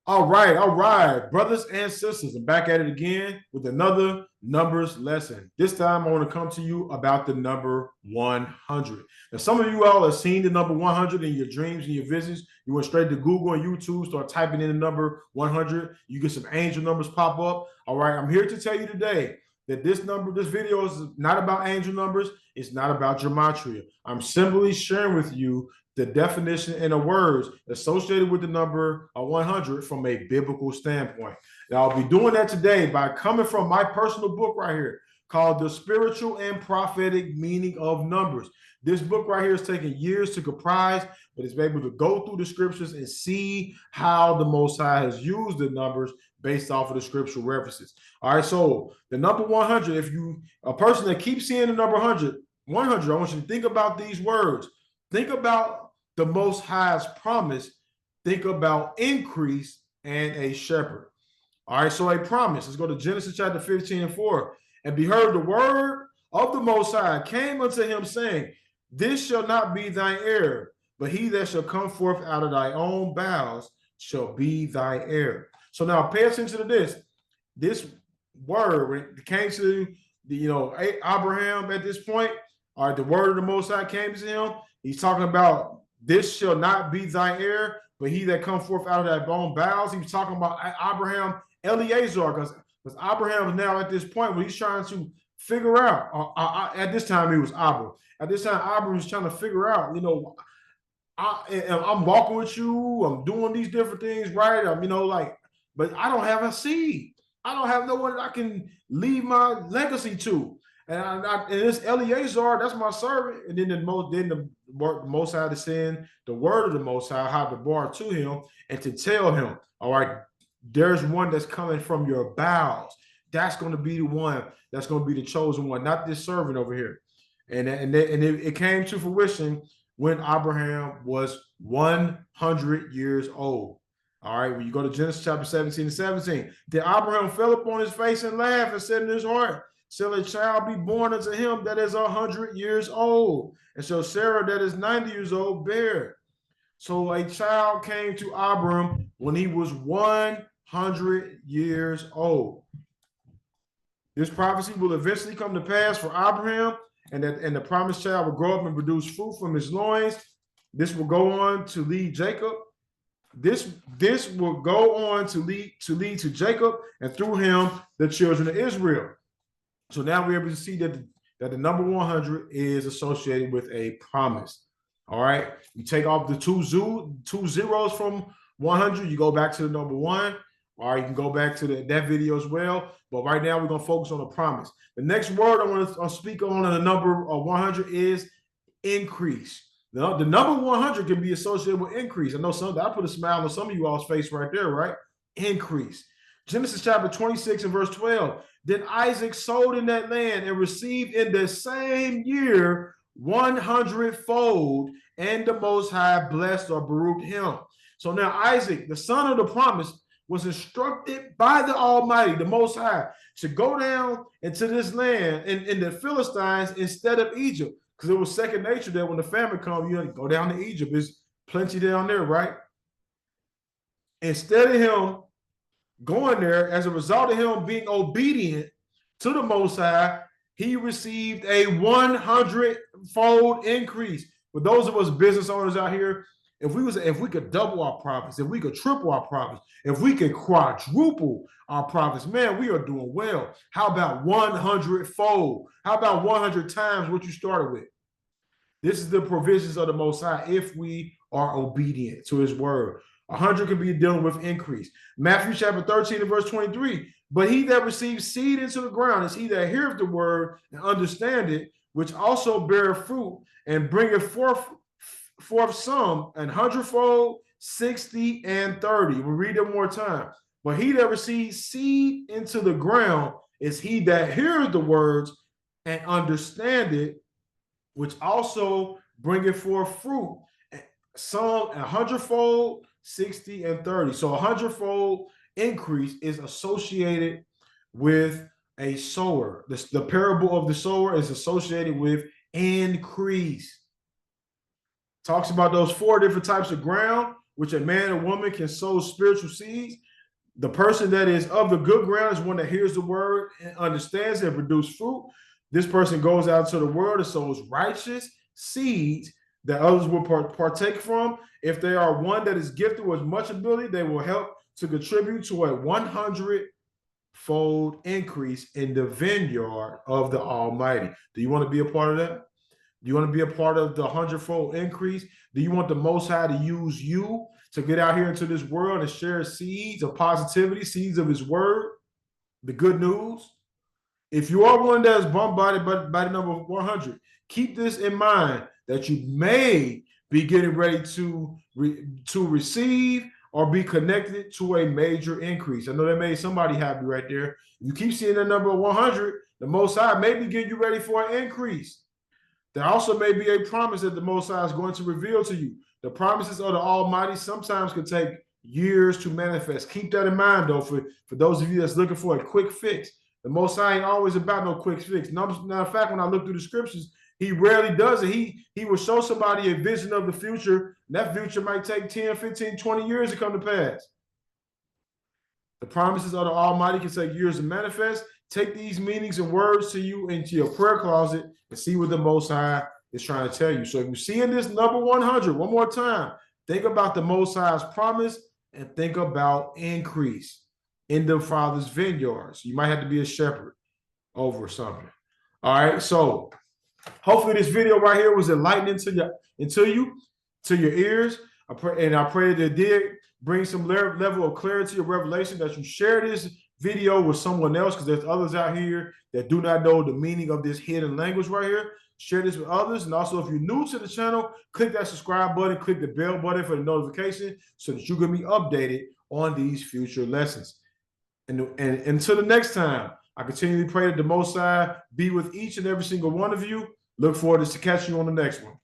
All right, brothers and sisters. I'm back at it again with another numbers lesson. This time I want to come to you about the number 100. Now, some of you all have seen the number 100 in your dreams and your visions. You went straight to Google and YouTube, start typing in the number 100. You get some angel numbers pop up. All right, I'm here to tell you today that this video is not about angel numbers. It's not about gematria. I'm simply sharing with you the definition and the words associated with the number 100 from a biblical standpoint. Now, I'll be doing that today by coming from my personal book right here called The Spiritual and Prophetic Meaning of Numbers. This book right here has taken years to comprise, but it's able to go through the scriptures and see how the Most High has used the numbers based off of the scriptural references. All right, so the number 100, if you a person that keeps seeing the number 100, I want you to think about these words. Think about the Most High's promise. Think about increase and a shepherd. All right, so a promise. Let's go to Genesis chapter 15 and 4. And behold, the word of the Most High came unto him, saying, this shall not be thine heir, but he that shall come forth out of thy own bowels shall be thy heir. So now pay attention to this. This word, when it came to Abraham at this point, all right, the word of the Most High came to him. He's talking about this shall not be thy heir, but he that come forth out of thy own bowels. He was talking about Abraham, Eleazar, because Abraham is now at this point where he's trying to figure out. At this time, it was Abram. At this time, Abram was trying to figure out, I'm walking with you. I'm doing these different things, right? But I don't have a seed. I don't have no one that I can leave my legacy to. And this Eleazar, that's my servant. And then the Most High to send the word of the Most High, how to bar to him and to tell him, all right, there's one that's coming from your bowels. That's going to be the one that's going to be the chosen one, not this servant over here. And it came to fruition when Abraham was 100 years old. All right, when you go to Genesis chapter 17 and 17, then Abraham fell upon his face and laughed and said in his heart, shall a child be born unto him that is 100 years old? And shall Sarah that is 90 years old bear? So a child came to Abram when he was 100 years old. This prophecy will eventually come to pass for Abraham, and the promised child will grow up and produce fruit from his loins. This will go on to lead Jacob. This will go on to lead to Jacob, and through him the children of Israel. So now we're able to see that the number 100 is associated with a promise. All right, you take off the two zeros from 100, you go back to the number 1. All right, you can go back to that video as well. But right now we're going to focus on the promise. The next word I want to speak on the number of 100 is increase. The number 100 can be associated with increase. I know I put a smile on some of you all's face right there, right? Increase. Genesis chapter 26 and verse 12. Then Isaac sowed in that land and received in the same year 100-fold, and the Most High blessed or baruched him. So now Isaac, the son of the promise, was instructed by the Almighty, the Most High, to go down into this land in the Philistines instead of Egypt. Because it was second nature that when the famine comes, you go down to Egypt. There's plenty down there, right? Instead of him going there, as a result of him being obedient to the Most High, he received a 100-fold increase. For those of us business owners out here, if we could double our profits, if we could triple our profits, if we could quadruple our profits, man, we are doing well. How about 100-fold? How about 100 times what you started with? This is the provisions of the Most High if we are obedient to his word. 100 can be dealing with increase. Matthew chapter 13 and verse 23. But he that receives seed into the ground is he that heareth the word and understand it, which also beareth fruit and bringeth forth some 100-fold, 60, and 30. We'll read it one more time. But he that receives seed into the ground is he that heareth the words and understand it, which also bringeth forth fruit, some 100-fold, 60, and 30. So 100-fold increase is associated with a sower. The parable of the sower is associated with increase. Talks about those 4 different types of ground. which a man or woman can sow spiritual seeds. The person that is of the good ground is one that hears the word and understands and produces fruit. This person goes out to the world and sows righteous seeds that others will partake from. If they are one that is gifted with much ability, they will help to contribute to a 100-fold increase in the vineyard of the Almighty. Do you want to be a part of that? Do you want to be a part of the 100-fold increase? Do you want the Most High to use you to get out here into this world and share seeds of positivity, seeds of His word, the good news? If you are one that is bombarded by the number 100, keep this in mind, that you may be getting ready to receive or be connected to a major increase. I know that made somebody happy right there. If you keep seeing the number 100, the Most High may be getting you ready for an increase. There also may be a promise that the Most High is going to reveal to you. The promises of the Almighty sometimes can take years to manifest. Keep that in mind, though, for those of you that's looking for a quick fix. The Most High ain't always about no quick fix. Matter of fact, when I look through the scriptures, He rarely does it. He will show somebody a vision of the future, and that future might take 10, 15, 20 years to come to pass. The promises of the Almighty can take years to manifest. Take these meanings and words to you into your prayer closet and see what the Most High is trying to tell you. So if you see in this number 100, one more time, think about the Most High's promise and think about increase in the Father's vineyards. You might have to be a shepherd over something. All right, so hopefully this video right here was enlightening to your ears. I pray that it did bring some level of clarity or revelation, that you share this video with someone else, because there's others out here that do not know the meaning of this hidden language right here. Share this with others. And also, if you're new to the channel, click that subscribe button, click the bell button for the notification so that you can be updated on these future lessons. And until the next time, I continually pray that the Most High be with each and every single one of you. Look forward to catching you on the next one.